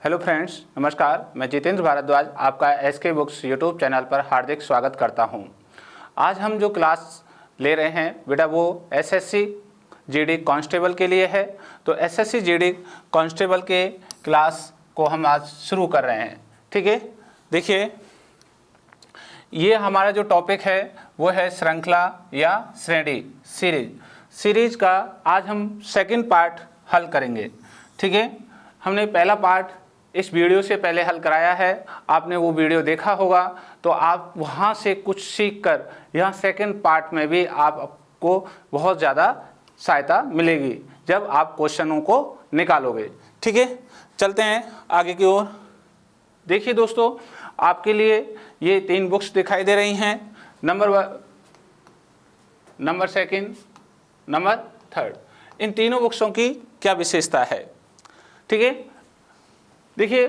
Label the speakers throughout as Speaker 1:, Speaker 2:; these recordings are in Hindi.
Speaker 1: हेलो फ्रेंड्स, नमस्कार। मैं जितेंद्र भारद्वाज आपका एसके बुक्स यूट्यूब चैनल पर हार्दिक स्वागत करता हूं। आज हम जो क्लास ले रहे हैं बेटा वो एसएससी जीडी कांस्टेबल के लिए है। तो एसएससी जीडी कांस्टेबल के क्लास को हम आज शुरू कर रहे हैं। ठीक है, देखिए ये हमारा जो टॉपिक है वो है श्रृंखला या श्रेणी सीरीज का आज हम सेकंड पार्ट हल करेंगे। ठीक है, हमने पहला पार्ट इस वीडियो से पहले हल कराया है, आपने वो वीडियो देखा होगा, तो आप वहाँ से कुछ सीखकर यहाँ सेकंड पार्ट में भी आपको बहुत ज़्यादा सहायता मिलेगी जब आप क्वेश्चनों को निकालोगे। ठीक है, चलते हैं आगे की ओर। देखिए दोस्तों, आपके लिए ये 3 बुक्स दिखाई दे रही हैं, नंबर सेकंड, नंबर थर्ड। इन तीनों बुक्सों की क्या विशेषता है? ठीक है, देखिए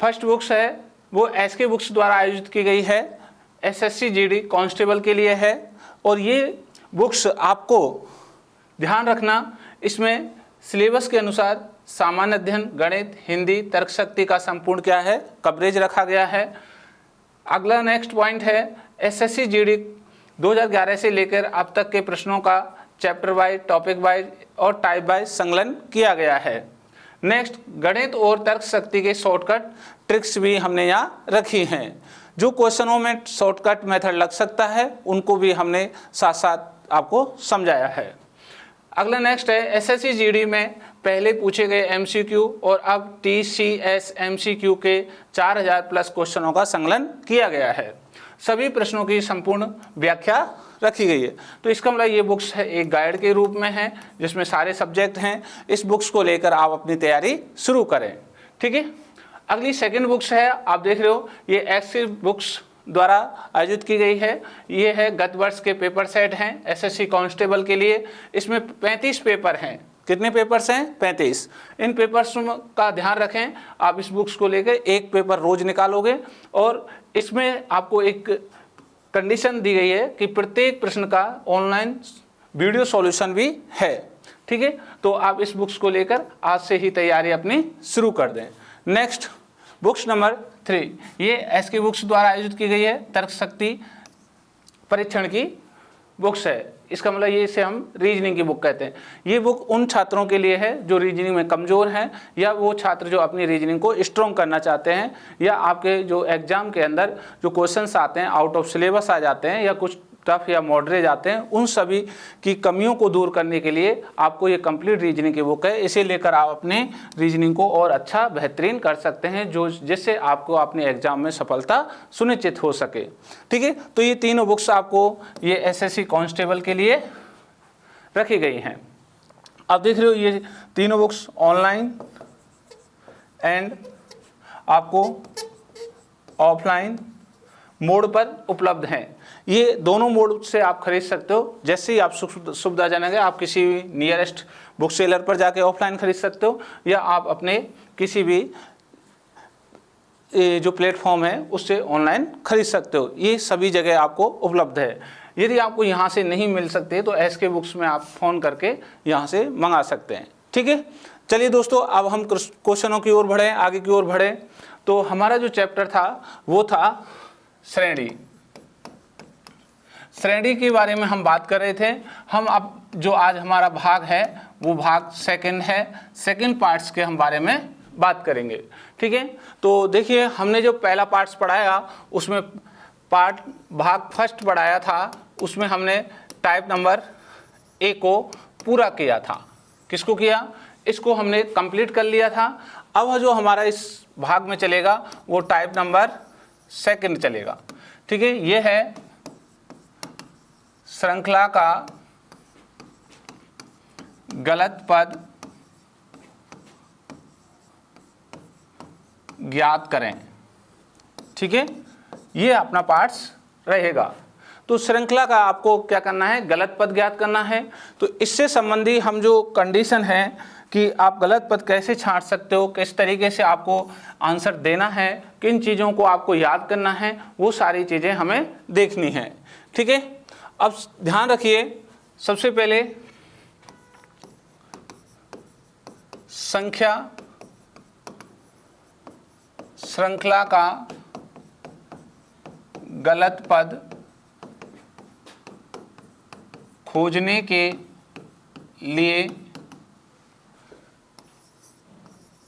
Speaker 1: फर्स्ट बुक्स है वो एसके बुक्स द्वारा आयोजित की गई है, एसएससी जीडी कांस्टेबल के लिए है। और ये बुक्स आपको ध्यान रखना, इसमें सिलेबस के अनुसार सामान्य अध्ययन, गणित, हिंदी, तर्कशक्ति का संपूर्ण क्या है कवरेज रखा गया है। अगला नेक्स्ट पॉइंट है एसएससी जीडी 2011 से लेकर अब तक के प्रश्नों का चैप्टर वाइज, टॉपिक वाइज और टाइप वाइज संकलन किया गया है। नेक्स्ट, गणित और तर्क शक्ति के शॉर्टकट ट्रिक्स भी हमने यहाँ रखी हैं। जो क्वेश्चनों में शॉर्टकट मेथड लग सकता है उनको भी हमने साथ साथ आपको समझाया है। अगला नेक्स्ट है एसएससी जीडी में पहले पूछे गए एमसीक्यू और अब टीसीएस एमसीक्यू के 4000 प्लस क्वेश्चनों का संकलन किया गया है। सभी प्रश्नों की संपूर्ण व्याख्या रखी गई है। तो इसका मतलब ये बुक्स है एक गाइड के रूप में है जिसमें सारे सब्जेक्ट हैं। इस बुक्स को लेकर आप अपनी तैयारी शुरू करें। ठीक है, अगली सेकंड बुक्स है, आप देख रहे हो ये एसके बुक्स द्वारा आयोजित की गई है। ये है गत वर्ष के पेपर सेट हैं एसएससी कांस्टेबल के लिए। इसमें 35 पेपर हैं। कितने पेपर्स हैं? 35। इन पेपर्स का ध्यान रखें, आप इस बुक्स को लेकर एक पेपर रोज निकालोगे और इसमें आपको एक कंडीशन दी गई है कि प्रत्येक प्रश्न का ऑनलाइन वीडियो सॉल्यूशन भी है। ठीक है, तो आप इस बुक्स को लेकर आज से ही तैयारी अपनी शुरू कर दें। नेक्स्ट बुक्स नंबर 3, ये एसके बुक्स द्वारा आयोजित की गई है, तर्क शक्ति परीक्षण की बुक्स है। इसका मतलब ये इसे हम रीजनिंग की बुक कहते हैं। ये बुक उन छात्रों के लिए है जो रीजनिंग में कमज़ोर हैं या वो छात्र जो अपनी रीजनिंग को स्ट्रॉन्ग करना चाहते हैं, या आपके जो एग्ज़ाम के अंदर जो क्वेश्चंस आते हैं आउट ऑफ सिलेबस आ जाते हैं या कुछ टफ या मॉडरेट आते हैं, उन सभी की कमियों को दूर करने के लिए आपको ये कंप्लीट रीजनिंग की बुक है। इसे लेकर आप अपने रीजनिंग को और अच्छा बेहतरीन कर सकते हैं जो जिससे आपको अपने एग्जाम में सफलता सुनिश्चित हो सके। ठीक है, तो ये तीनों बुक्स आपको ये एसएससी कांस्टेबल के लिए रखी गई हैं। आप देख रहे हो ये तीनों बुक्स ऑनलाइन एंड आपको ऑफलाइन मोड पर उपलब्ध हैं। ये दोनों मोड से आप खरीद सकते हो। जैसे ही आप सुविधाजनक है, आप किसी भी नियरेस्ट बुक सेलर पर जाके ऑफलाइन खरीद सकते हो या आप अपने किसी भी जो प्लेटफॉर्म है उससे ऑनलाइन खरीद सकते हो। ये सभी जगह आपको उपलब्ध है। यदि आपको यहाँ से नहीं मिल सकते तो एसके बुक्स में आप फ़ोन करके यहाँ से मंगा सकते हैं। ठीक है, चलिए दोस्तों, अब हम क्वेश्चनों की ओर बढ़े, आगे की ओर बढ़े। तो हमारा जो चैप्टर था वो था श्रेणी के बारे में हम बात कर रहे थे। हम अब जो आज हमारा भाग है वो भाग सेकंड है, सेकंड पार्ट्स के हम बारे में बात करेंगे। ठीक है, तो देखिए हमने जो पहला पार्ट्स पढ़ाया उसमें भाग फर्स्ट पढ़ाया था, उसमें हमने टाइप नंबर ए को पूरा किया था। किसको किया? इसको हमने कंप्लीट कर लिया था। अब जो हमारा इस भाग में चलेगा वो टाइप नंबर सेकंड चलेगा। ठीक है, ये है श्रृंखला का गलत पद ज्ञात करें। ठीक है, ये अपना पार्ट्स रहेगा। तो श्रृंखला का आपको क्या करना है? गलत पद ज्ञात करना है। तो इससे संबंधी हम जो कंडीशन है कि आप गलत पद कैसे छांट सकते हो, किस तरीके से आपको आंसर देना है, किन चीज़ों को आपको याद करना है, वो सारी चीज़ें हमें देखनी है। ठीक है, अब ध्यान रखिए, सबसे पहले संख्या श्रृंखला का गलत पद खोजने के लिए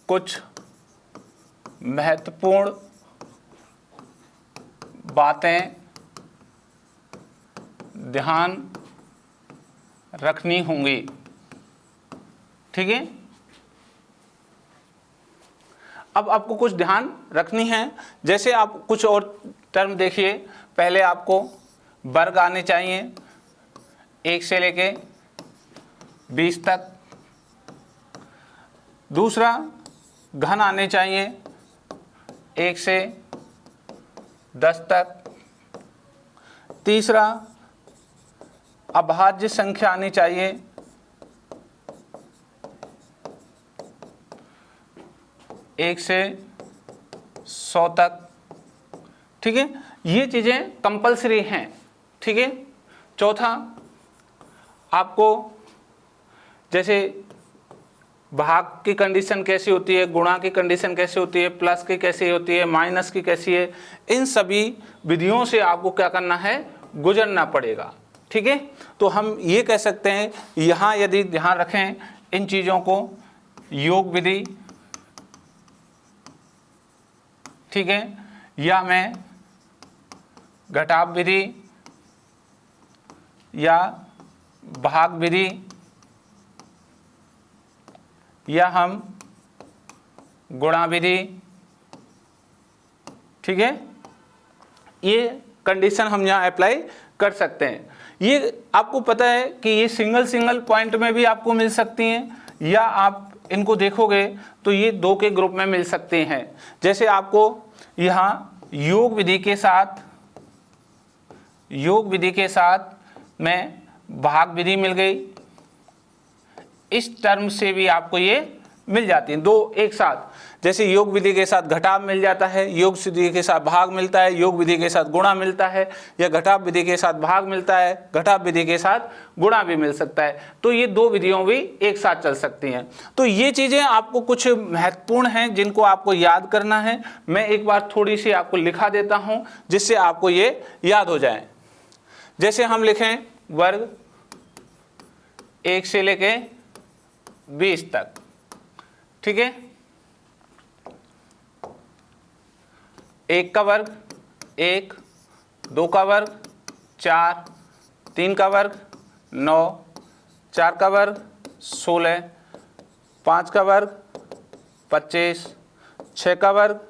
Speaker 1: कुछ महत्वपूर्ण बातें ध्यान रखनी होंगी। ठीक है, अब आपको कुछ ध्यान रखनी है। जैसे आप कुछ और टर्म देखिए, पहले आपको वर्ग आने चाहिए 1 से लेके 20 तक। दूसरा, घन आने चाहिए 1 से 10 तक। तीसरा, अभाज्य संख्या आनी चाहिए 1 से 100 तक। ठीक है, ये चीज़ें कंपलसरी हैं। ठीक है, चौथा, आपको जैसे भाग की कंडीशन कैसी होती है, गुणा की कंडीशन कैसी होती है, प्लस की कैसी होती है, माइनस की कैसी है, इन सभी विधियों से आपको क्या करना है, गुजरना पड़ेगा। ठीक है, तो हम ये कह सकते हैं, यहाँ यदि ध्यान रखें इन चीज़ों को, योग विधि, ठीक है, या मैं घटाव विधि या भाग विधि, या हम गुणा विधि। ठीक है, ये कंडीशन हम यहाँ अप्लाई कर सकते हैं। ये आपको पता है कि ये सिंगल पॉइंट में भी आपको मिल सकती हैं, या आप इनको देखोगे तो ये 2 के ग्रुप में मिल सकते हैं। जैसे आपको यहाँ योग विधि के साथ में भाग विधि मिल गई, इस टर्म से भी आपको ये मिल जाती हैं 2 एक साथ। जैसे योग विधि के साथ घटाव मिल जाता है, योग विधि के साथ भाग मिलता है, योग विधि के साथ गुणा मिलता है, या घटाव विधि के साथ भाग मिलता है, घटाव विधि के साथ गुणा भी मिल सकता है। तो ये 2 विधियों भी एक साथ चल सकती हैं। तो ये चीज़ें आपको कुछ महत्वपूर्ण हैं जिनको आपको याद करना है। मैं एक बार थोड़ी सी आपको लिखा देता हूँ जिससे आपको ये याद हो जाए। जैसे हम लिखें वर्ग 1 से लेके 20 तक। ठीक है, 1 का वर्ग 1, 2 का वर्ग 4, 3 का वर्ग 9, 4 का वर्ग 16, 5 का वर्ग 25, 6 का वर्ग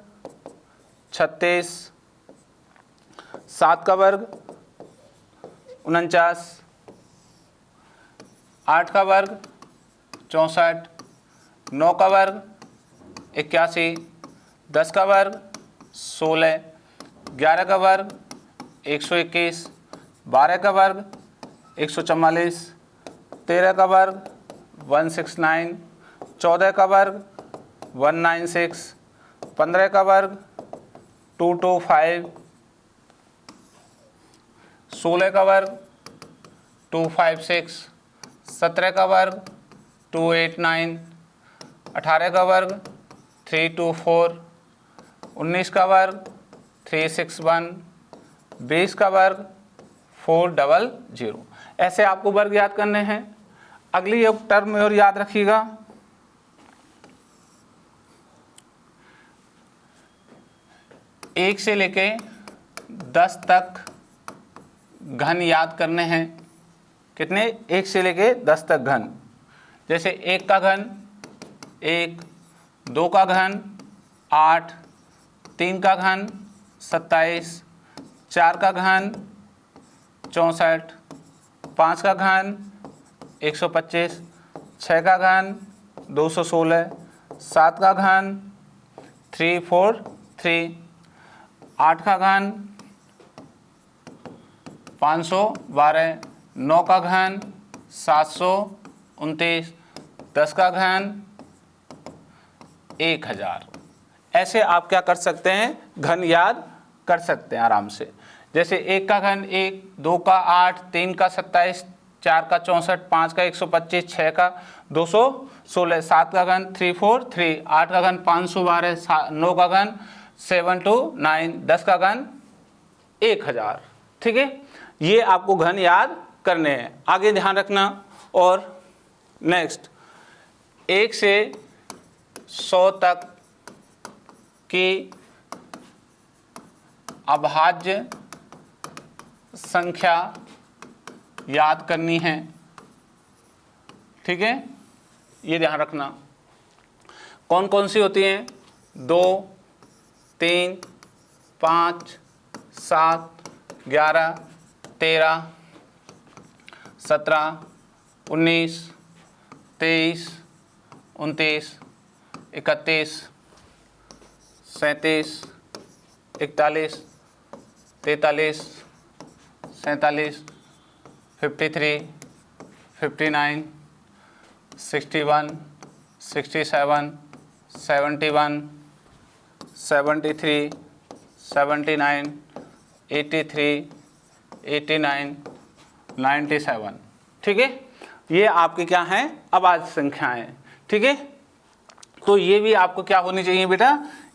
Speaker 1: 36, 7 का वर्ग 49, 8 का वर्ग 64, 9 का वर्ग 81, 10 का वर्ग 16, 11 का वर्ग 121, 12 का वर्ग 144, 13 का वर्ग 169, 14 का वर्ग 196, 15 का वर्ग 225, 16 का वर्ग 256, 17 का वर्ग 289, 18 का वर्ग 324, 19 का वर्ग 361, 20 का वर्ग 400। ऐसे आपको वर्ग याद करने हैं। अगली एक टर्म और याद रखिएगा, एक से लेके 10 तक घन याद करने हैं। कितने? 1 से लेके 10 तक घन। जैसे 1 का घन 1, 2 का घन 8, 3 का घन 27, 4 का घन 64, 5 का घन 125, 6 का घन 216, 7 का घन 343, 8 का घन 512, 9 का घन 729, 10 का घन 1000। ऐसे आप क्या कर सकते हैं, घन याद कर सकते हैं आराम से। जैसे 1 का घन 1, 2 का 8, 3 का 27, 4 का 64, 5 का 125, 6 का 216, 7 का घन 343, 8 का घन 512, 9 का घन 7 to 9, 10 का घन 1000। ठीक है, ये आपको घन याद करने हैं, आगे ध्यान रखना। और नेक्स्ट 1 से 100 तक की अभाज्य संख्या याद करनी है। ठीक है, ये ध्यान रखना। कौन कौन सी होती हैं? 2, 3, 5, 7, 11, 13, 17, 19, 23, 29, 31, 37, 41, 43, 47, 53, 59, 61, 67, 71, 73, 79, 83, 89, 97। ठीक है, ये आपके क्या हैं? अभाज्य संख्याएं। ठीक है, तो ये भी आपको क्या होनी चाहिए बेटा?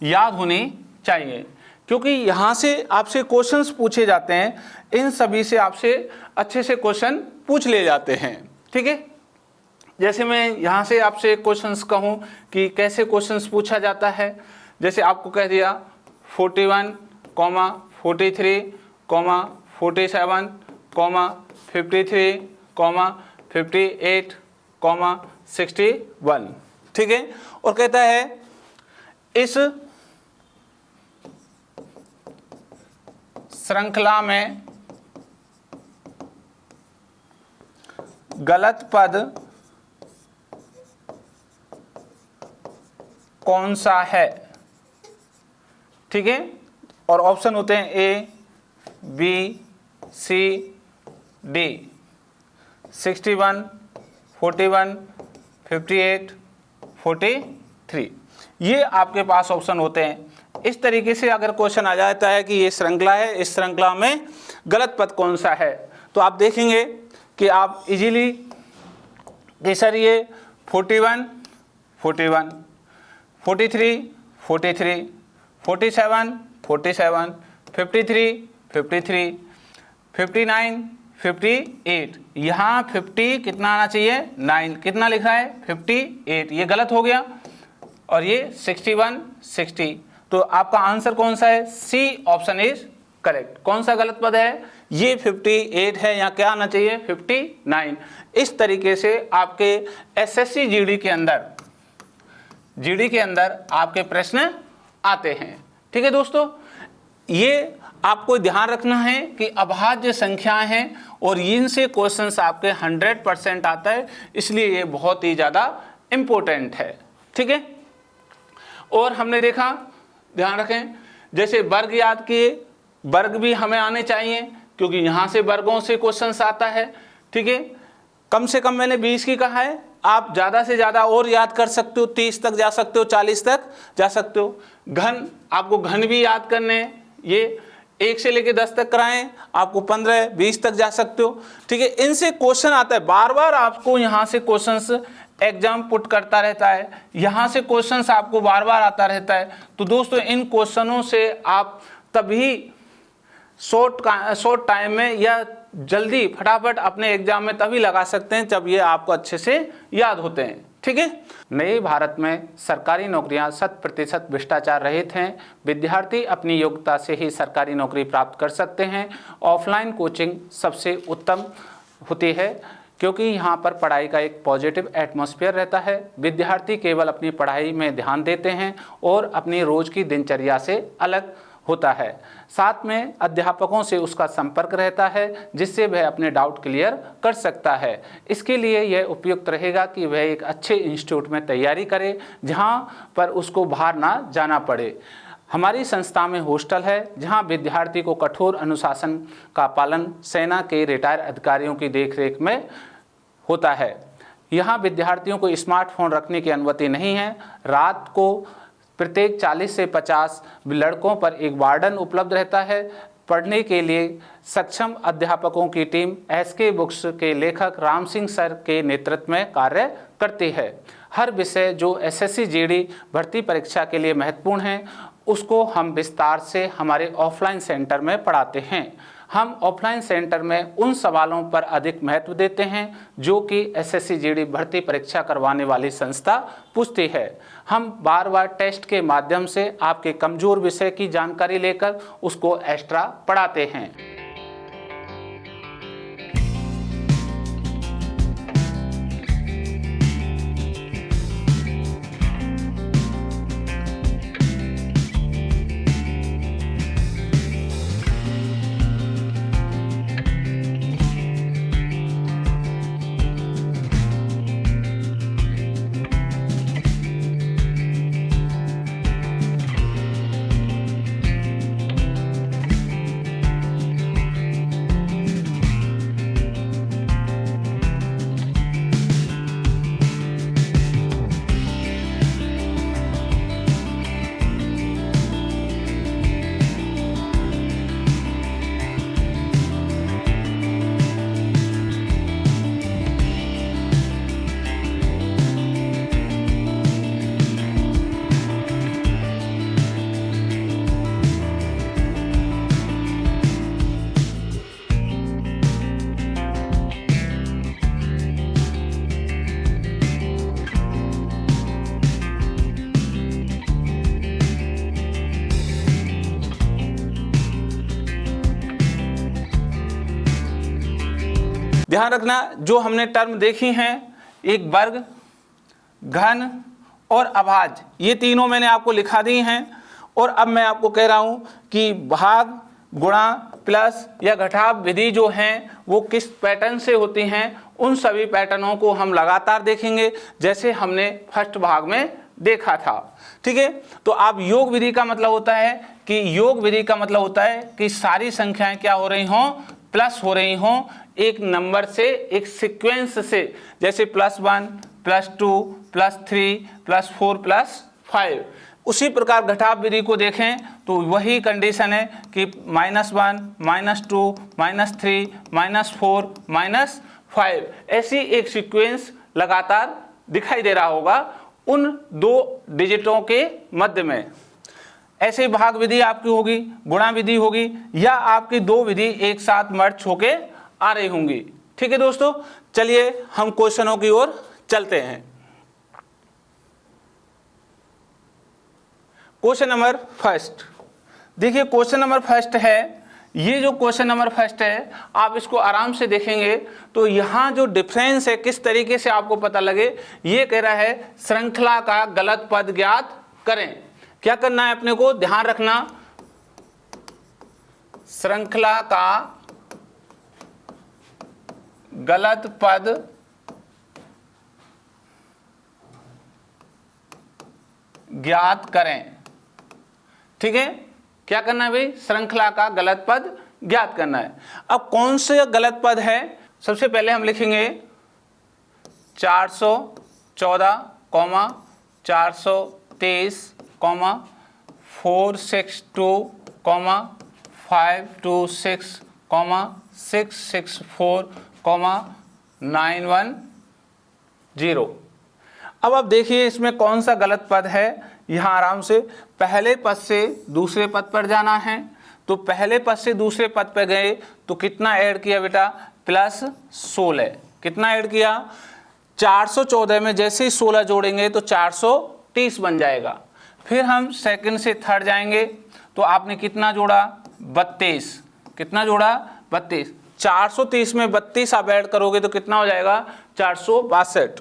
Speaker 1: याद होनी चाहिए, क्योंकि यहाँ से आपसे क्वेश्चंस पूछे जाते हैं, इन सभी से आपसे अच्छे से क्वेश्चन पूछ ले जाते हैं। ठीक है, जैसे मैं यहाँ से आपसे क्वेश्चंस कहूँ कि कैसे क्वेश्चंस पूछा जाता है, जैसे आपको कह दिया 41, 43, 47, 53, 58, 61। ठीक है, और कहता है इस श्रृंखला में गलत पद कौन सा है? ठीक है, और ऑप्शन होते हैं A, B, C, D। 61, 41, 58, 43, ये आपके पास ऑप्शन होते हैं। इस तरीके से अगर क्वेश्चन आ जाता है कि ये श्रृंखला है, इस श्रृंखला में गलत पद कौन सा है, तो आप देखेंगे कि आप इजीली कि सर ये 41, 41, 43, 43, 47, 47, 53, 53, 59, 58। यहाँ 50 कितना आना चाहिए? 9। कितना लिखा है? 58, ये गलत हो गया। और ये 61, 60, तो आपका आंसर कौन सा है? C option is correct. कौन सा गलत पद है? ये 58 है, यहाँ क्या आना चाहिए? 59। इस तरीके से आपके एसएससी जीडी के अंदर आपके प्रश्न आते हैं। ठीक है दोस्तों, ये आपको ध्यान रखना है कि अभाज्य संख्याएं हैं और इनसे क्वेश्चंस आपके 100% आता है, इसलिए ये बहुत ही ज़्यादा इम्पोर्टेंट है। ठीक है, और हमने देखा, ध्यान रखें, जैसे वर्ग याद किए, वर्ग भी हमें आने चाहिए क्योंकि यहाँ से वर्गों से क्वेश्चंस आता है। ठीक है, कम से कम मैंने 20 की कहा है, आप ज़्यादा से ज़्यादा और याद कर सकते हो, 30 तक जा सकते हो, 40 तक जा सकते हो। घन, आपको घन भी याद करने हैं, ये 1 से लेकर 10 तक कराएं, आपको 15, 20 तक जा सकते हो। ठीक है, इनसे क्वेश्चन आता है, बार बार आपको यहाँ से क्वेश्चंस एग्जाम पुट करता रहता है, यहाँ से क्वेश्चंस आपको बार बार आता रहता है। तो दोस्तों इन क्वेश्चनों से आप तभी शॉर्ट टाइम में या जल्दी फटाफट अपने एग्जाम में तभी लगा सकते हैं जब ये आपको अच्छे से याद होते हैं। ठीक है, नए भारत में सरकारी नौकरियां 100% भ्रष्टाचार रहित हैं। विद्यार्थी अपनी योग्यता से ही सरकारी नौकरी प्राप्त कर सकते हैं। ऑफलाइन कोचिंग सबसे उत्तम होती है क्योंकि यहाँ पर पढ़ाई का एक पॉजिटिव एटमॉस्फेयर रहता है। विद्यार्थी केवल अपनी पढ़ाई में ध्यान देते हैं और अपनी रोज़ की दिनचर्या से अलग होता है। साथ में अध्यापकों से उसका संपर्क रहता है जिससे वह अपने डाउट क्लियर कर सकता है। इसके लिए यह उपयुक्त रहेगा कि वह एक अच्छे इंस्टीट्यूट में तैयारी करे जहाँ पर उसको बाहर ना जाना पड़े। हमारी संस्था में हॉस्टल है जहां विद्यार्थी को कठोर अनुशासन का पालन सेना के रिटायर अधिकारियों की देखरेख में होता है। यहाँ विद्यार्थियों को स्मार्टफोन रखने की अनुमति नहीं है। रात को प्रत्येक 40 से 50 लड़कों पर एक वार्डन उपलब्ध रहता है। पढ़ने के लिए सक्षम अध्यापकों की टीम एसके बुक्स के लेखक राम सिंह सर के नेतृत्व में कार्य करती है। हर विषय जो एसएससी जीडी भर्ती परीक्षा के लिए महत्वपूर्ण है उसको हम विस्तार से हमारे ऑफलाइन सेंटर में पढ़ाते हैं। हम ऑफलाइन सेंटर में उन सवालों पर अधिक महत्व देते हैं जो कि एसएससी जीडी भर्ती परीक्षा करवाने वाली संस्था पूछती है। हम बार बार टेस्ट के माध्यम से आपके कमज़ोर विषय की जानकारी लेकर उसको एक्स्ट्रा पढ़ाते हैं। ध्यान रखना, जो हमने टर्म देखी हैं, एक वर्ग, घन और अभाज्य, ये तीनों मैंने आपको लिखा दी हैं। और अब मैं आपको कह रहा हूं कि भाग, गुणा, प्लस या घटाव विधि जो हैं वो किस पैटर्न से होती हैं, उन सभी पैटर्नों को हम लगातार देखेंगे जैसे हमने फर्स्ट भाग में देखा था। ठीक है, तो आप योग विधि का मतलब होता है कि योग विधि का मतलब होता है कि सारी संख्याएं क्या हो रही हों, प्लस हो रही हों एक नंबर से, एक सीक्वेंस से, जैसे +1, +2, +3, +4, +5। उसी प्रकार घटाव विधि को देखें तो वही कंडीशन है कि -1, -2, -3, -4, -5, ऐसी एक सीक्वेंस लगातार दिखाई दे रहा होगा उन दो डिजिटों के मध्य में। ऐसे भाग विधि आपकी होगी, गुणा विधि होगी, या आपकी दो विधि एक साथ मर्ज होके आ रही होंगी। ठीक है दोस्तों, चलिए हम क्वेश्चनों की ओर चलते हैं। क्वेश्चन नंबर फर्स्ट, देखिए क्वेश्चन नंबर फर्स्ट है, ये जो क्वेश्चन नंबर फर्स्ट है आप इसको आराम से देखेंगे तो यहाँ जो डिफरेंस है किस तरीके से आपको पता लगे। ये कह रहा है श्रृंखला का गलत पद ज्ञात करें। क्या करना है अपने को, ध्यान रखना, श्रृंखला का गलत पद ज्ञात करें। ठीक है, क्या करना है भाई, श्रृंखला का गलत पद ज्ञात करना है। अब कौन से गलत पद है, सबसे पहले हम लिखेंगे 414, 423, 462, 526, 664, 910। अब आप देखिए इसमें कौन सा गलत पद है। यहाँ आराम से पहले पद से दूसरे पद पर जाना है, तो पहले पद से दूसरे पद पर गए तो कितना ऐड किया बेटा, +16। कितना ऐड किया, 414 में जैसे ही 16 जोड़ेंगे तो 430 बन जाएगा। फिर हम सेकंड से थर्ड जाएंगे तो आपने कितना जोड़ा, 32। कितना जोड़ा, 32। 430 में 32 आप ऐड करोगे तो कितना हो जाएगा, 462।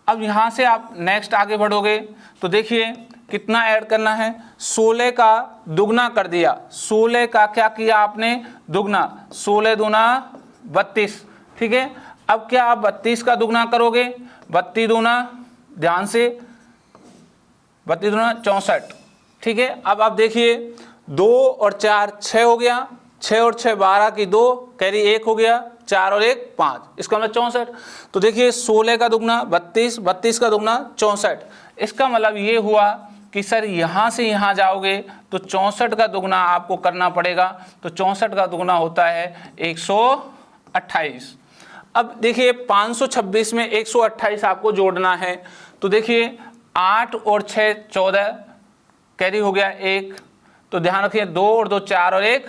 Speaker 1: अब यहाँ से आप नेक्स्ट आगे बढ़ोगे तो देखिए कितना ऐड करना है, 16 का दुगना कर दिया। 16 का क्या किया आपने, दुगना, 16 दूना 32। ठीक है, अब क्या आप 32 का दुगना करोगे, 32 दूना, ध्यान से, 32 दूना 64। ठीक है, अब आप देखिए 2 और 4 6 हो गया, 6 और 6 12 की 2, कैरी 1 हो गया, 4 और 1 5, इसका मतलब 64। तो देखिए 16 का दुगना 32, 32 का दुगना 64। इसका मतलब ये हुआ कि सर यहाँ से यहाँ जाओगे तो 64 का दुगना आपको करना पड़ेगा, तो 64 का दुगना होता है 128। अब देखिए 526 में 128 आपको जोड़ना है, तो देखिए 8 और 6 14, कैरी हो गया 1, तो ध्यान रखिए 2 और 2 4 और 1,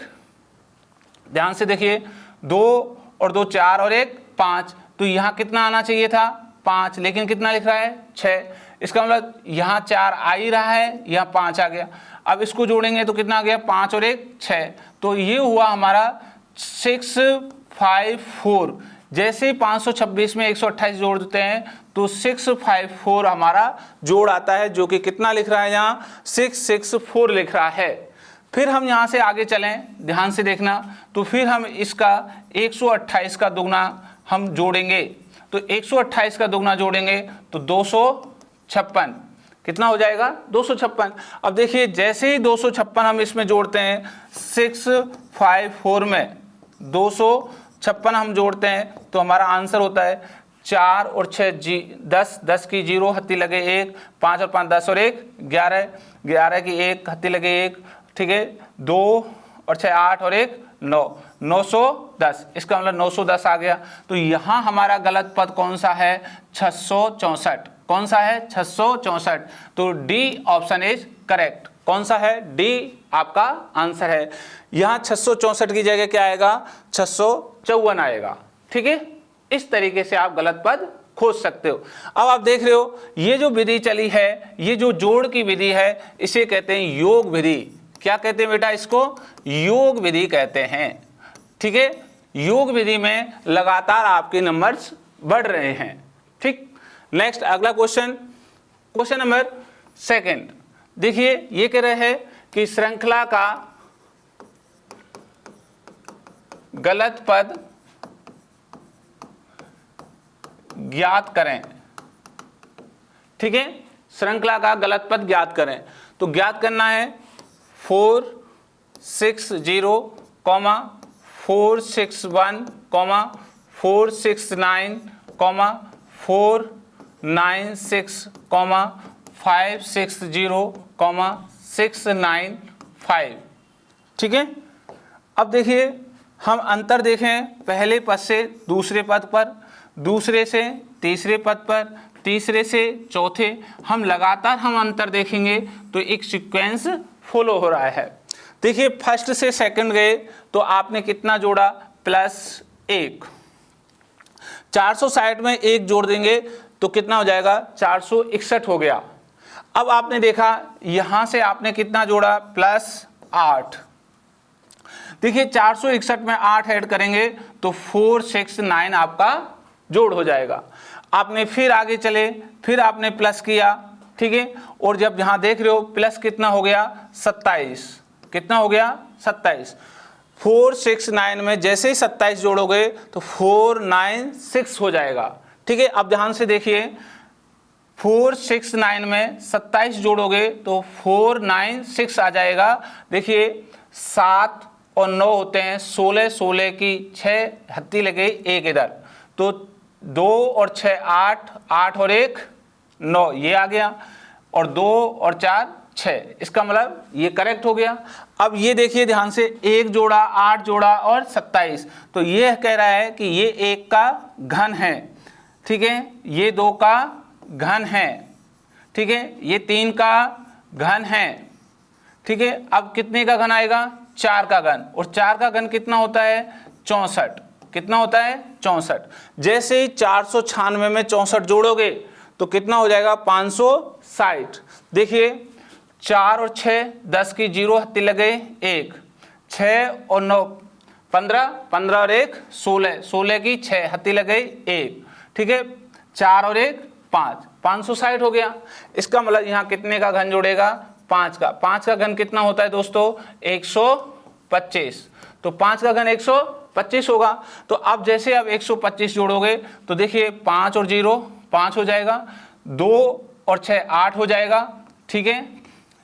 Speaker 1: ध्यान से देखिए 2 और 2 4 और 1 5, तो यहाँ कितना आना चाहिए था 5, लेकिन कितना लिख रहा है 6। इसका मतलब यहाँ 4 आ ही रहा है, यहाँ 5 आ गया। अब इसको जोड़ेंगे तो कितना आ गया 5 और 1 6, तो ये हुआ हमारा 654। जैसे ही 526 में 128 जोड़ देते हैं तो 654 हमारा जोड़ आता है, जो कि कितना लिख रहा है यहाँ 664 लिख रहा है। फिर हम यहाँ से आगे चलें, ध्यान से देखना, तो फिर हम इसका 128 का दुगना हम जोड़ेंगे, तो 128 का दुगना जोड़ेंगे तो 256, कितना हो जाएगा 256। अब देखिए जैसे ही 256 हम इसमें जोड़ते हैं 654 में 256 हम जोड़ते हैं तो हमारा आंसर होता है 4 और 6 10, 10 की 0 हत्ती लगे 1, 5 और 5 10 और 1 11, 11 की 1 हत्ती लगे 1, ठीक है 2 और 6 8 और 1 9, 910, इसका मतलब 910 आ गया। तो यहाँ हमारा गलत पद कौन सा है 664, कौन सा है 664, तो डी ऑप्शन इज करेक्ट। कौन सा है डी आपका आंसर है। यहाँ 664 की जगह क्या आएगा 654 आएगा, ठीक है। इस तरीके से आप गलत पद खोज सकते हो। अब आप देख रहे हो ये जो विधि चली है, ये जो जोड़ की विधि है, इसे कहते हैं योग विधि। क्या कहते हैं बेटा इसको, योग विधि कहते हैं, ठीक है। योग विधि में लगातार आपके नंबर्स बढ़ रहे हैं, ठीक। नेक्स्ट अगला क्वेश्चन, क्वेश्चन नंबर 2। देखिए ये कह रहे हैं कि श्रृंखला का गलत पद ज्ञात करें, ठीक है। श्रृंखला का गलत पद ज्ञात करें, तो ज्ञात करना है 460, 461, 469, 496, 560, 695, ठीक है। अब देखिए हम अंतर देखें, पहले पद से दूसरे पद पर, दूसरे से तीसरे पद पर, तीसरे से चौथे, हम लगातार हम अंतर देखेंगे तो एक सीक्वेंस फॉलो हो रहा है। देखिए फर्स्ट से सेकंड गए तो आपने कितना जोड़ा +1, 460 में 1 जोड़ देंगे तो कितना हो जाएगा 461 हो गया। अब आपने देखा यहां से आपने कितना जोड़ा +8, देखिए 461 में 8 ऐड करेंगे तो 469 आपका जोड़ हो जाएगा। आपने फिर आगे चले, फिर आपने प्लस किया, ठीक है। और जब यहां देख रहे हो प्लस कितना हो गया 27, कितना हो गया 27, 469 में जैसे ही 27 जोड़ोगे तो 496 हो जाएगा, ठीक है। अब ध्यान से देखिए 469 में 27 जोड़ोगे तो 496 आ जाएगा। देखिए 7 और 9 होते हैं 16, 16 की 6 हत्ती लगे 1 इधर, तो 2 और 6 8, 8 और 1 9 ये आ गया, और 2 और 4 6, इसका मतलब ये करेक्ट हो गया। अब ये देखिए ध्यान से 1 जोड़ा 8 जोड़ा और 27, तो ये कह रहा है कि ये 1 का घन है, ठीक है, ये 2 का घन है, ठीक है, ये 3 का घन है, ठीक है। अब कितने का घन आएगा 4 का घन, और 4 का घन कितना होता है 64, कितना होता है 64। जैसे ही 496 में 64 जोड़ोगे तो कितना हो जाएगा 560। देखिए 4 और 6 10 की 0 हत्ती लगे 1, 6 और 9 15, 15 और 1 16, 16 की 6 हत्ती लगे 1, ठीक है, 4 और 1 5, 560 हो गया। इसका मतलब यहाँ कितने का घन जोड़ेगा 5 का, 5 का घन कितना होता है दोस्तों 125, तो 5 का घन 125 होगा। तो अब जैसे आप 125 जोड़ोगे तो देखिए 5 और 0 5 हो जाएगा, 2 और 6 8 हो जाएगा, ठीक है,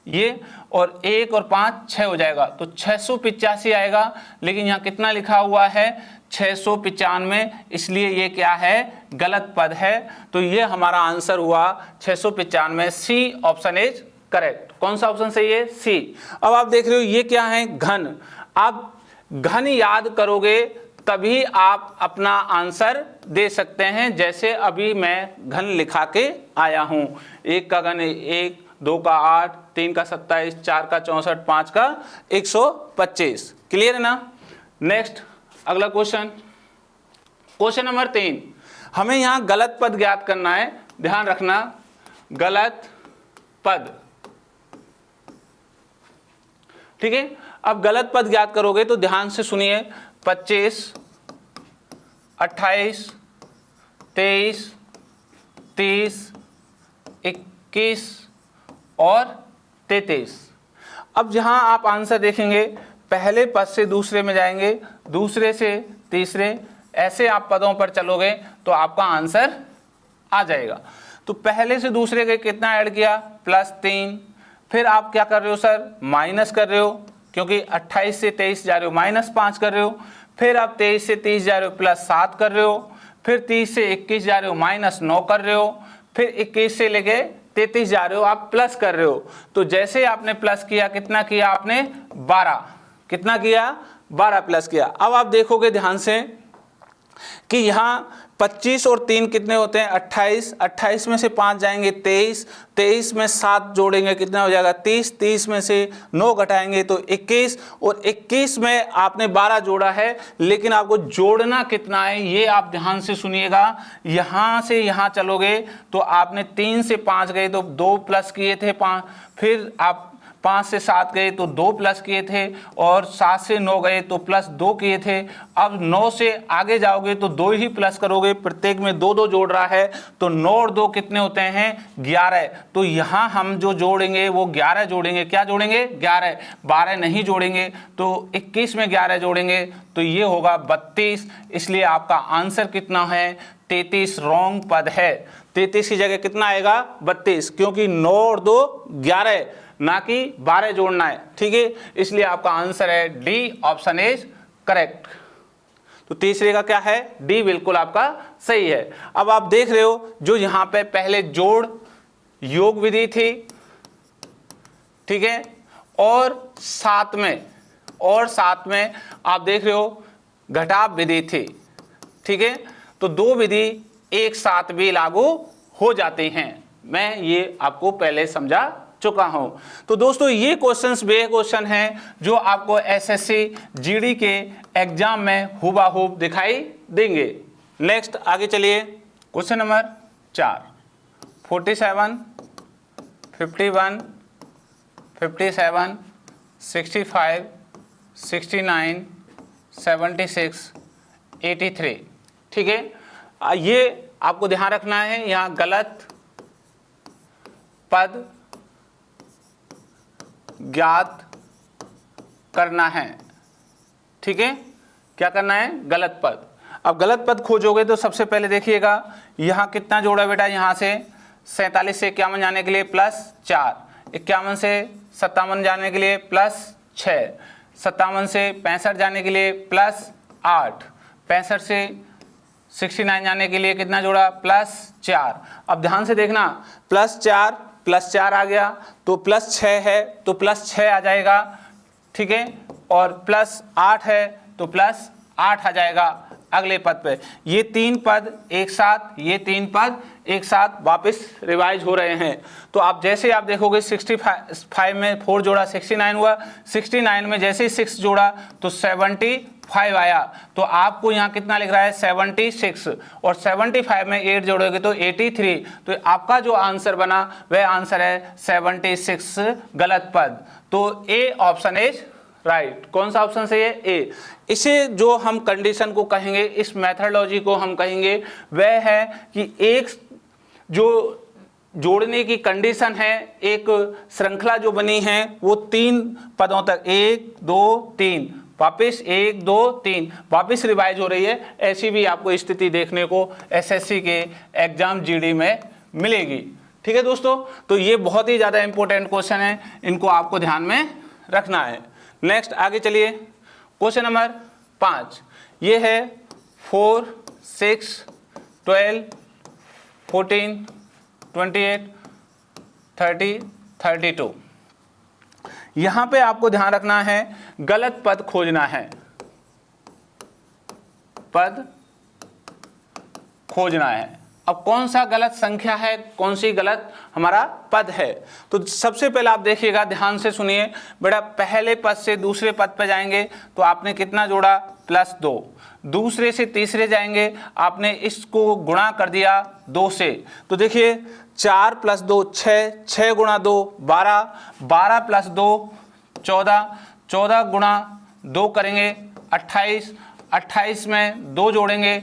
Speaker 1: ये, और 1 और 5 6 हो जाएगा, तो 685 आएगा। लेकिन यहाँ कितना लिखा हुआ है 695, इसलिए ये क्या है गलत पद है। तो ये हमारा आंसर हुआ 695, सी ऑप्शन इज करेक्ट। कौन सा ऑप्शन सही है सी। अब आप देख रहे हो ये क्या है घन, आप घन याद करोगे तभी आप अपना आंसर दे सकते हैं। जैसे अभी मैं घन लिखा के आया हूं, 1 का घन 1, 2 का 8, 3 का 27, 4 का 64, 5 का 125। क्लियर है ना। नेक्स्ट अगला क्वेश्चन, क्वेश्चन नंबर 3। हमें यहाँ गलत पद ज्ञात करना है, ध्यान रखना, गलत पद। ठीक है, अब गलत पद ज्ञात करोगे तो ध्यान से सुनिए, 25, 28, 23, 30, 21 और 33। अब जहां आप आंसर देखेंगे, पहले पद से दूसरे में जाएंगे, दूसरे से तीसरे, ऐसे आप पदों पर चलोगे तो आपका आंसर आ जाएगा। तो पहले से दूसरे के कितना ऐड किया, +3, फिर आप क्या कर रहे हो सर, माइनस कर रहे हो, क्योंकि 28 से 23 जा रहे हो -5 कर रहे हो, फिर आप 23 से 30 जा रहे हो +7 कर रहे हो, फिर 30 से 21 जा रहे हो -9 कर रहे हो, फिर 21 से लेके 33 जा रहे हो आप प्लस कर रहे हो। तो जैसे आपने प्लस किया, कितना किया आपने, 12, कितना किया, 12 प्लस किया। अब आप देखोगे ध्यान से कि यहाँ 25 और 3 कितने होते हैं, 28, 28 में से 5 जाएंगे 23, 23 में 7 जोड़ेंगे कितना हो जाएगा, 30, 30 में से 9 घटाएंगे तो 21, और 21 में आपने 12 जोड़ा है, लेकिन आपको जोड़ना कितना है ये आप ध्यान से सुनिएगा। यहाँ से यहाँ चलोगे तो आपने 3 से 5 गए तो 2 प्लस किए थे 5, फिर आप 5 से 7 गए तो 2 प्लस किए थे, और 7 से 9 गए तो +2 किए थे। अब 9 से आगे जाओगे तो 2 ही प्लस करोगे, प्रत्येक में 2 2 जोड़ रहा है, तो 9 और 2 कितने होते हैं, 11। तो यहाँ हम जो जोड़ेंगे वो 11 जोड़ेंगे, क्या जोड़ेंगे, 11, 12 नहीं जोड़ेंगे। तो 21 में 11 जोड़ेंगे तो ये होगा 32। इसलिए आपका आंसर कितना है, 33 रॉन्ग पद है। 33 की जगह कितना आएगा, 32, क्योंकि 9 और 2 11, ना कि 12 जोड़ना है। ठीक है, इसलिए आपका आंसर है डी, ऑप्शन इज करेक्ट। तो तीसरे का क्या है, डी बिल्कुल आपका सही है। अब आप देख रहे हो जो यहां पे पहले जोड़ योग विधि थी, ठीक है, और साथ में आप देख रहे हो घटाव विधि थी। ठीक है, तो 2 विधि एक साथ भी लागू हो जाती हैं, मैं ये आपको पहले समझा चुका हूं। तो दोस्तों ये क्वेश्चंस वे क्वेश्चन हैं जो आपको एसएससी जीडी के एग्जाम में हुबहू दिखाई देंगे। नेक्स्ट आगे चलिए, क्वेश्चन नंबर 4, 47, 51, 57, 65, 69, 76, 83। ठीक है, ये आपको ध्यान रखना है, यहाँ गलत पद ज्ञात करना है। ठीक है, क्या करना है, गलत पद। अब गलत पद खोजोगे तो सबसे पहले देखिएगा यहाँ कितना जोड़ा बेटा, यहाँ से 47 से 51 जाने के लिए +4, 51 से 57 जाने के लिए +6, 57 से 65 जाने के लिए +8, 65 से 69 जाने के लिए कितना जोड़ा, +4। अब ध्यान से देखना, +4 आ गया तो +6 है तो +6 आ जाएगा। ठीक है, और +8 है तो +8 आ जाएगा अगले पद पे। ये 3 पद एक साथ, ये 3 पद एक साथ वापस रिवाइज हो रहे हैं। तो आप जैसे आप देखोगे 65 में 4 जोड़ा 69 हुआ, 69 में जैसे ही 6 जोड़ा तो 75 आया। तो आपको यहाँ कितना लिख रहा है, 76, और 75 में 8 जोड़ोगे तो 83। तो आपका जो आंसर बना वह आंसर है 76 गलत पद। तो ए ऑप्शन इज राइट। कौन सा ऑप्शन सही है, ए। इसे जो हम कंडीशन को कहेंगे, इस मेथडोलॉजी को हम कहेंगे, वह है कि एक जो जोड़ने की कंडीशन है, एक श्रृंखला जो बनी है वो 3 पदों तक, 1 2 3 वापस 1 2 3 वापस रिवाइज हो रही है। ऐसी भी आपको स्थिति देखने को एसएससी के एग्जाम जीडी में मिलेगी। ठीक है दोस्तों, तो ये बहुत ही ज़्यादा इंपॉर्टेंट क्वेश्चन है, इनको आपको ध्यान में रखना है। नेक्स्ट आगे चलिए, क्वेश्चन नंबर 5, ये है 4 6 12 14 28 30 32। यहां पे आपको ध्यान रखना है, गलत पद खोजना है, पद खोजना है। अब कौन सा गलत संख्या है, कौन सी गलत हमारा पद है। तो सबसे पहले आप देखिएगा, ध्यान से सुनिए बेटा, पहले पद से दूसरे पद पे जाएंगे तो आपने कितना जोड़ा, +2। दूसरे से तीसरे जाएंगे, आपने इसको गुणा कर दिया 2 से। तो देखिए 4 + 2 6, 6 × 2 12, 12 + 2 14, 14 × 2 करेंगे 28, 28 में 2 जोड़ेंगे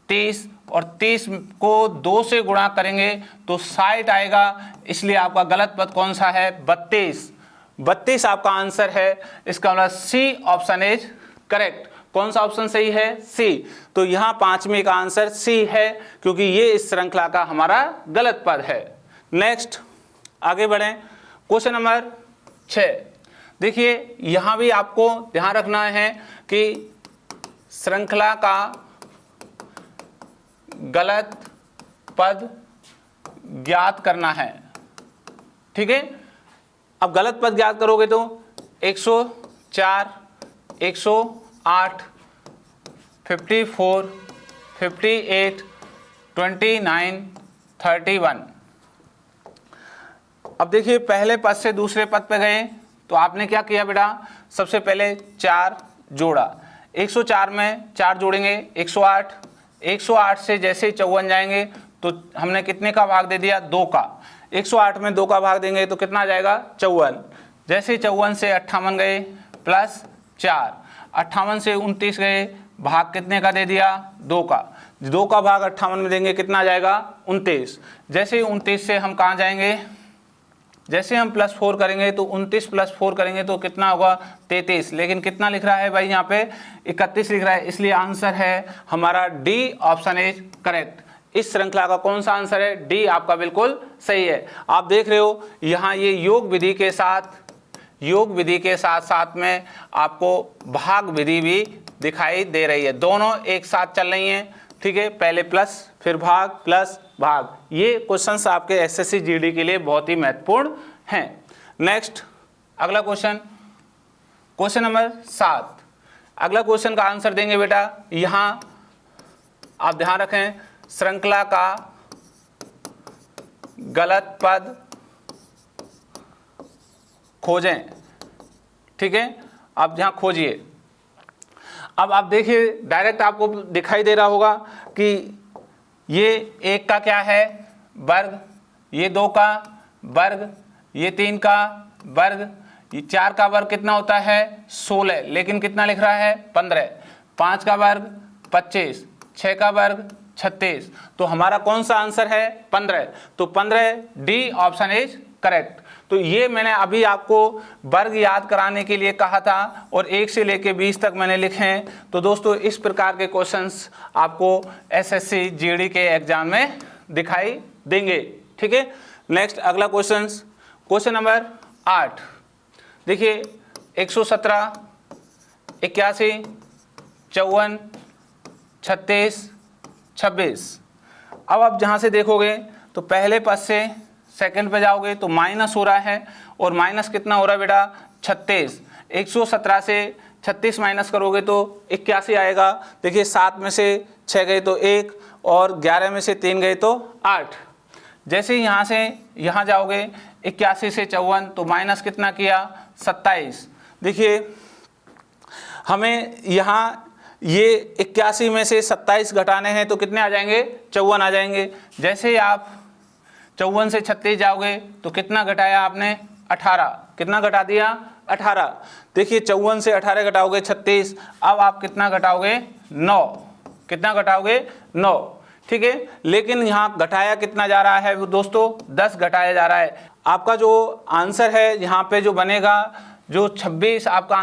Speaker 1: 30, और 30 को 2 से गुणा करेंगे तो 60 आएगा। इसलिए आपका गलत पद कौन सा है, 32। 32 आपका आंसर है। इसका मतलब सी ऑप्शन इज करेक्ट। कौन सा ऑप्शन सही है, सी। तो यहाँ 5वें का आंसर सी है, क्योंकि ये इस श्रृंखला का हमारा गलत पद है। नेक्स्ट आगे बढ़ें, क्वेश्चन नंबर 6। देखिए यहाँ भी आपको ध्यान रखना है कि श्रृंखला का गलत पद ज्ञात करना है, ठीक है। अब गलत पद ज्ञात करोगे तो 104, 108, 54, 58, 29, 31। अब देखिए पहले पद से दूसरे पद पे गए तो आपने क्या किया बेटा, सबसे पहले 4 जोड़ा। 104 में 4 जोड़ेंगे 108, 108 से जैसे ही 54 जाएंगे तो हमने कितने का भाग दे दिया, 2 का। 108 में 2 का भाग देंगे तो कितना जाएगा, 54। जैसे 54 से 58 गए +4, 58 से 29 गए, भाग कितने का दे दिया, 2 का। 2 का भाग 58 में देंगे कितना जाएगा, 29। जैसे ही 29 से हम कहाँ जाएंगे, जैसे हम +4 करेंगे तो 29 + 4 करेंगे तो कितना होगा, 33। लेकिन कितना लिख रहा है भाई, यहाँ पे 31 लिख रहा है। इसलिए आंसर है हमारा डी ऑप्शन इज करेक्ट। इस श्रृंखला का कौन सा आंसर है, डी आपका बिल्कुल सही है। आप देख रहे हो यहाँ ये योग विधि के साथ साथ में आपको भाग विधि भी दिखाई दे रही है, दोनों एक साथ चल रही हैं, ठीक है। पहले प्लस फिर भाग, प्लस भाग। ये क्वेश्चंस आपके एसएससी जीडी के लिए बहुत ही महत्वपूर्ण हैं। नेक्स्ट अगला क्वेश्चन, क्वेश्चन नंबर 7। अगला क्वेश्चन का आंसर देंगे बेटा, यहाँ आप ध्यान रखें, श्रृंखला का गलत पद खोजें, ठीक है। आप यहाँ खोजिए। अब आप देखिए डायरेक्ट आपको दिखाई दे रहा होगा कि ये 1 का क्या है, वर्ग, ये 2 का वर्ग, ये 3 का वर्ग, ये 4 का वर्ग कितना होता है, 16, लेकिन कितना लिख रहा है, 15। 5 का वर्ग 25, 6 का वर्ग 36। तो हमारा कौन सा आंसर है, 15। तो 15 डी ऑप्शन इज करेक्ट। तो ये मैंने अभी आपको वर्ग याद कराने के लिए कहा था और 1 से लेके 20 तक मैंने लिखे हैं। तो दोस्तों इस प्रकार के क्वेश्चंस आपको एसएससी जीडी के एग्जाम में दिखाई देंगे, ठीक है। नेक्स्ट अगला क्वेश्चन, क्वेश्चन नंबर 8। देखिए 117, 81, 54, 36, 26। अब आप जहाँ से देखोगे तो पहले पद से सेकंड पे जाओगे तो माइनस हो रहा है, और माइनस कितना हो रहा है बेटा, 36। 117 से 36 माइनस करोगे तो 81 आएगा। देखिए 7 में से 6 गए तो 1, और 11 में से 3 गए तो 8। जैसे ही यहाँ से यहाँ जाओगे 81 से 54 तो माइनस कितना किया, 27। देखिए हमें यहाँ ये 81 में से 27 घटाने हैं तो कितने आ जाएंगे, 54 आ जाएंगे। जैसे ही आप 54 से 36 जाओगे तो कितना घटाया आपने, 18। कितना घटा दिया, 18। देखिए 54 से 18 घटाओगे 36। अब आप कितना घटाओगे, 9। कितना घटाओगे, 9, ठीक है। लेकिन यहाँ घटाया कितना जा रहा है दोस्तों, 10 घटाया जा रहा है। आपका जो आंसर है यहाँ पे जो बनेगा, जो 26 आपका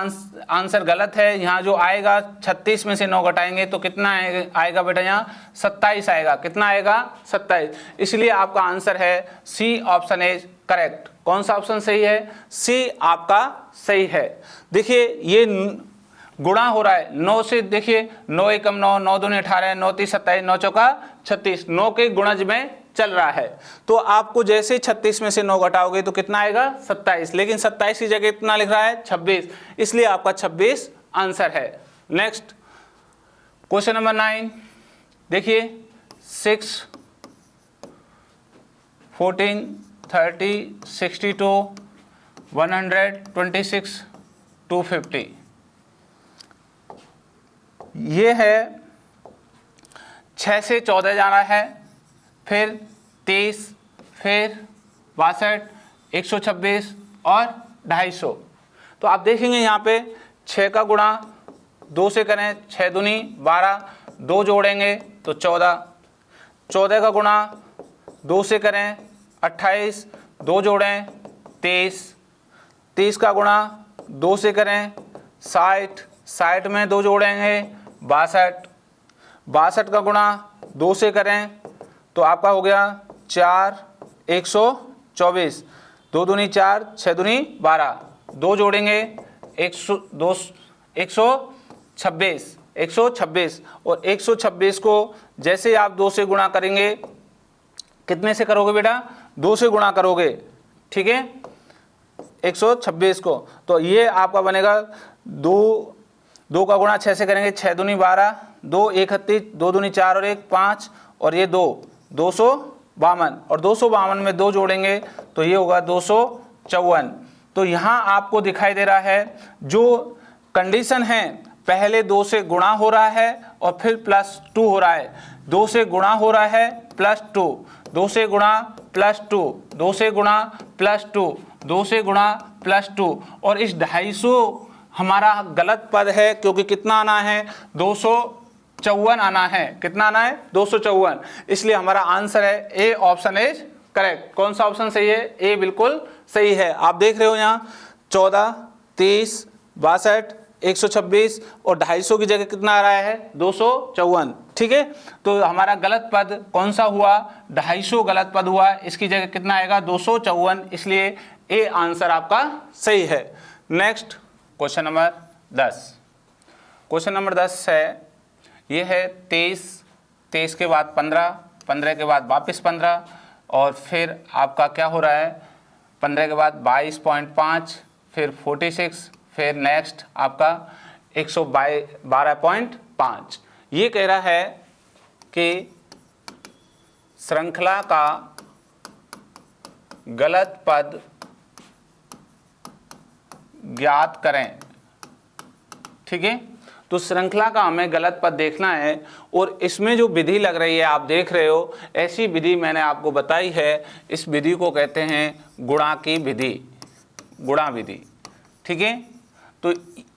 Speaker 1: आंसर गलत है। यहाँ जो आएगा 36 में से 9 घटाएंगे तो कितना आएगा बेटा, यहाँ 27 आएगा। कितना आएगा, 27। इसलिए आपका आंसर है सी ऑप्शन इज करेक्ट। कौन सा ऑप्शन सही है, सी आपका सही है। देखिए ये गुणा हो रहा है 9 से, देखिए 9 एकम 9, 9 दूनी 18, 9 तीस 27, 9 चौका 36, 9 के गुणज में चल रहा है। तो आपको जैसे 36 में से 9 घटाओगे तो कितना आएगा, 27। लेकिन 27 की जगह कितना लिख रहा है, 26। इसलिए आपका 26 आंसर है। Next question number 9। देखिए 6, 14, 30, 62, 126, 250। ये है 6 से 14 जाना है, फिर 23, फिर 62, 126 और 250। तो आप देखेंगे यहाँ पे 6 का गुणा 2 से करें, 6 दूनी 12, 2 जोड़ेंगे तो 14, 14 का गुणा 2 से करें 28, 2 जोड़ें 23, 30 का गुणा 2 से करें 60, 60 में 2 जोड़ेंगे 62, 62 का गुणा 2 से करें तो आपका हो गया 4, 124, 2 दूनी 4, 6 दूनी 12, 2 जोड़ेंगे 126 और 126 को जैसे आप 2 से गुणा करेंगे, कितने से करोगे बेटा? 2 से गुणा करोगे, ठीक है, 126 को, तो ये आपका बनेगा 2 का गुणा 6 से करेंगे, 6 दूनी 12, 2 31, 2 दूनी 4 और 1 5 और ये 252 और 252 में 2 जोड़ेंगे तो ये होगा 254। तो यहाँ आपको दिखाई दे रहा है जो कंडीशन है, पहले 2 से गुणा हो रहा है और फिर +2 हो रहा है, 2 से गुणा हो रहा है +2, 2 से गुणा +2, 2 से गुणा +2, 2 से गुणा +2 और इस 250 हमारा गलत पद है क्योंकि कितना आना है? 254 आना है। कितना आना है? 254। इसलिए हमारा आंसर है ए, ऑप्शन इज करेक्ट। कौन सा ऑप्शन सही है? ए बिल्कुल सही है। आप देख रहे हो यहाँ 14, 30, 62, 126 और 250 की जगह कितना आ रहा है? 254। ठीक है, तो हमारा गलत पद कौन सा हुआ? 250 गलत पद हुआ, इसकी जगह कितना आएगा? 254, इसलिए ए आंसर आपका सही है। Next question number 10। Question number 10 है, ये है 23 के बाद 15 के बाद वापस 15 और फिर आपका क्या हो रहा है? 15 के बाद 22.5, फिर 46, फिर नेक्स्ट आपका 112.5। ये कह रहा है कि श्रृंखला का गलत पद ज्ञात करें। ठीक है, तो श्रृंखला का हमें गलत पद देखना है और इसमें जो विधि लग रही है आप देख रहे हो, ऐसी विधि मैंने आपको बताई है। इस विधि को कहते हैं गुणा की विधि, गुणा विधि। ठीक है, तो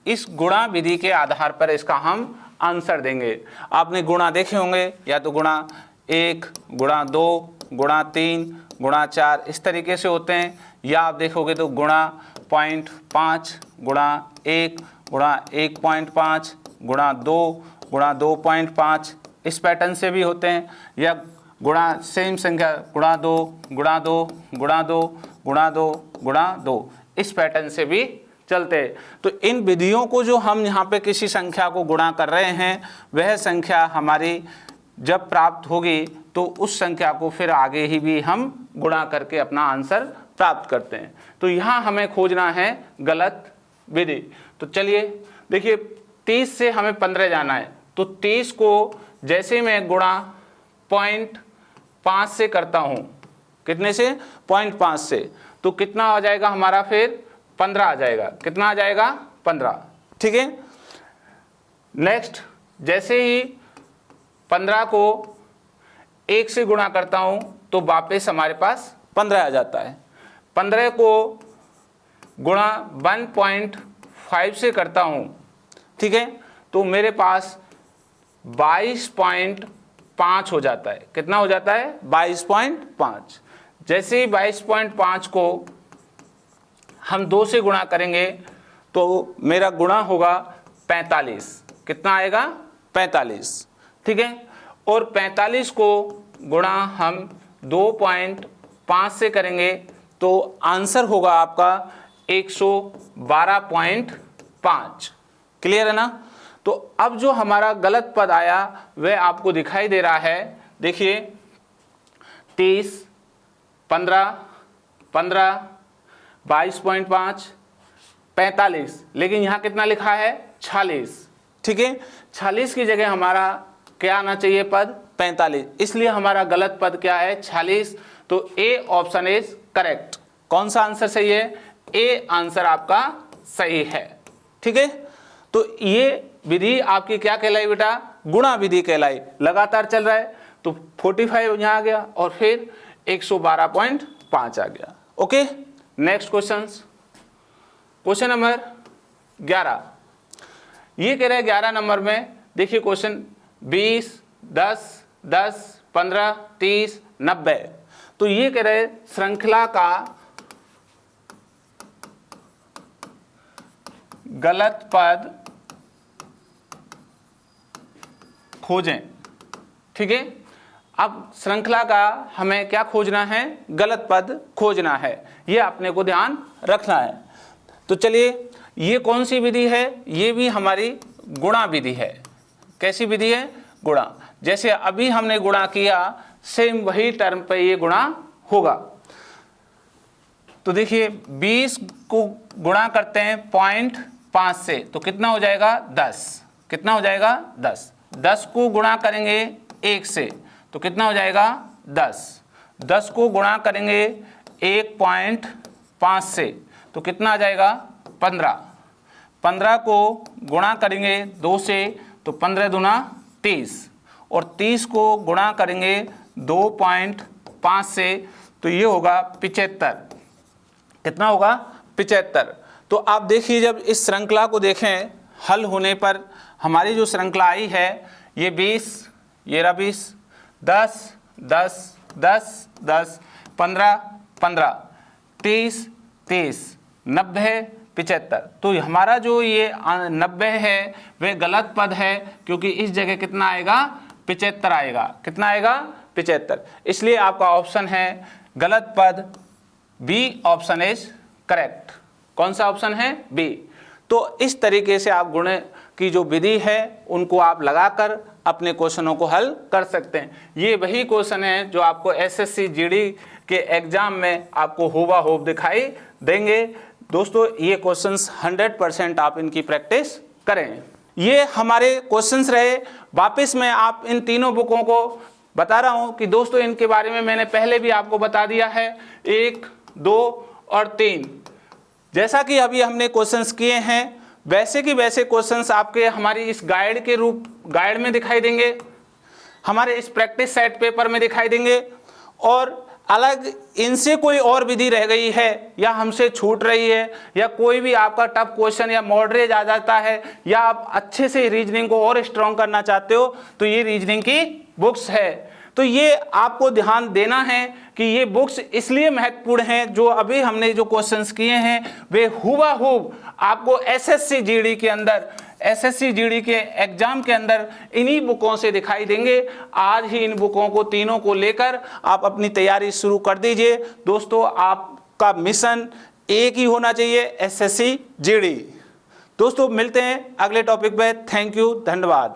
Speaker 1: इस गुणा विधि के आधार पर इसका हम आंसर देंगे। आपने गुणा देखे होंगे, या तो गुणा 1, गुणा 2, गुणा 3, गुणा 4 इस तरीके से होते हैं, या आप देखोगे तो गुणा 0.5, गुणा 1, गुणा 1.5, गुणा 2, गुणा 2.5 इस पैटर्न से भी होते हैं, या गुणा सेम संख्या गुणा 2, गुणा 2, गुणा 2, गुणा 2, गुणा 2 इस पैटर्न से भी चलते हैं। तो इन विधियों को जो हम यहाँ पे किसी संख्या को गुणा कर रहे हैं, वह संख्या हमारी जब प्राप्त होगी तो उस संख्या को फिर आगे ही भी हम गुणा करके अपना आंसर प्राप्त करते हैं। तो यहाँ हमें खोजना है गलत विधि। तो चलिए देखिए, 30 से हमें 15 जाना है, तो 30 को जैसे मैं गुणा 0.5 से करता हूँ, कितने से? 0.5 से, तो कितना आ जाएगा हमारा? फिर 15 आ जाएगा। कितना आ जाएगा? 15। ठीक है, नेक्स्ट जैसे ही 15 को 1 से गुणा करता हूँ तो वापस हमारे पास 15 आ जाता है। 15 को गुणा 1.5 से करता हूँ, ठीक है, तो मेरे पास 22.5 हो जाता है। कितना हो जाता है? 22.5। जैसे ही 22.5 को हम 2 से गुणा करेंगे तो मेरा गुणा होगा 45। कितना आएगा? 45। ठीक है, और 45 को गुणा हम 2.5 से करेंगे तो आंसर होगा आपका 112.5। क्लियर है ना? तो अब जो हमारा गलत पद आया वह आपको दिखाई दे रहा है। देखिए 30, 15, 22.5, 45, लेकिन यहाँ कितना लिखा है? 46। ठीक है, 46 की जगह हमारा क्या आना चाहिए? पद 45। इसलिए हमारा गलत पद क्या है 46। तो ए ऑप्शन इज करेक्ट। कौन सा आंसर सही है? ए आंसर आपका सही है। ठीक है, तो ये विधि आपकी क्या कहलाई बेटा? गुणा विधि कहलाई। लगातार चल रहा है तो 45 यहाँ आ गया और फिर 112.5 आ गया। Okay, next question number 11। ये कह रहे हैं 11 नंबर में देखिए क्वेश्चन 20, 10, 10, 15, 30, 90। तो ये कह रहे हैं श्रृंखला का गलत पद खोजें। ठीक है, अब श्रृंखला का हमें क्या खोजना है? गलत पद खोजना है। ये अपने को ध्यान रखना है। तो चलिए, ये कौन सी विधि है? ये भी हमारी गुणा विधि है। कैसी विधि है? गुणा। जैसे अभी हमने गुणा किया, सेम वही टर्म पे ये गुणा होगा। तो देखिए 20 को गुणा करते हैं 0.5 से तो कितना हो जाएगा? 10। कितना हो जाएगा? 10। 10 को गुणा करेंगे 1 से तो कितना हो जाएगा? 10। 10 को गुणा करेंगे 1.5 से तो कितना आ जाएगा? 15। 15 को गुणा करेंगे 2 से तो 15 दूना 30 और 30 को गुणा करेंगे 2.5 से तो ये होगा 75। कितना होगा? 75। तो आप देखिए, जब इस श्रृंखला को देखें हल होने पर हमारी जो श्रृंखला आई है ये 20, ये रहा 20, 10, 10, 10, 10, 15, 15, 30, 30, 90, 75। तो हमारा जो ये 90 है वह गलत पद है, क्योंकि इस जगह कितना आएगा? 75 आएगा। कितना आएगा? 75। इसलिए आपका ऑप्शन है गलत पद बी ऑप्शन इज करेक्ट। कौन सा ऑप्शन है? बी। तो इस तरीके से आप गुण की जो विधि है उनको आप लगाकर अपने क्वेश्चनों को हल कर सकते हैं। ये वही क्वेश्चन है जो आपको एसएससी जीडी के एग्जाम में आपको हुबहू दिखाई देंगे। दोस्तों, ये क्वेश्चंस 100% आप इनकी प्रैक्टिस करें। ये हमारे क्वेश्चंस रहे। वापस मैं आप इन तीनों बुकों को बता रहा हूं कि दोस्तों इनके बारे में मैंने पहले भी आपको बता दिया है, 1, 2 और 3। जैसा कि अभी हमने क्वेश्चंस किए हैं वैसे कि वैसे क्वेश्चंस आपके हमारी इस गाइड में दिखाई देंगे, हमारे इस प्रैक्टिस सेट पेपर में दिखाई देंगे। और अलग इनसे कोई और विधि रह गई है या हमसे छूट रही है या कोई भी आपका टफ क्वेश्चन या मॉडरेज आ जाता है या आप अच्छे से रीजनिंग को और स्ट्रॉन्ग करना चाहते हो तो ये रीजनिंग की बुक्स है। तो ये आपको ध्यान देना है कि ये बुक्स इसलिए महत्वपूर्ण हैं, जो अभी हमने जो क्वेश्चंस किए हैं वे हुबहू आपको एसएससी जीडी के अंदर, एसएससी जीडी के एग्जाम के अंदर इन्हीं बुकों से दिखाई देंगे। आज ही इन बुकों को तीनों को लेकर आप अपनी तैयारी शुरू कर दीजिए। दोस्तों, आपका मिशन एक ही होना चाहिए, एसएससी जीडी। दोस्तों, मिलते हैं अगले टॉपिक पे। थैंक यू, धन्यवाद।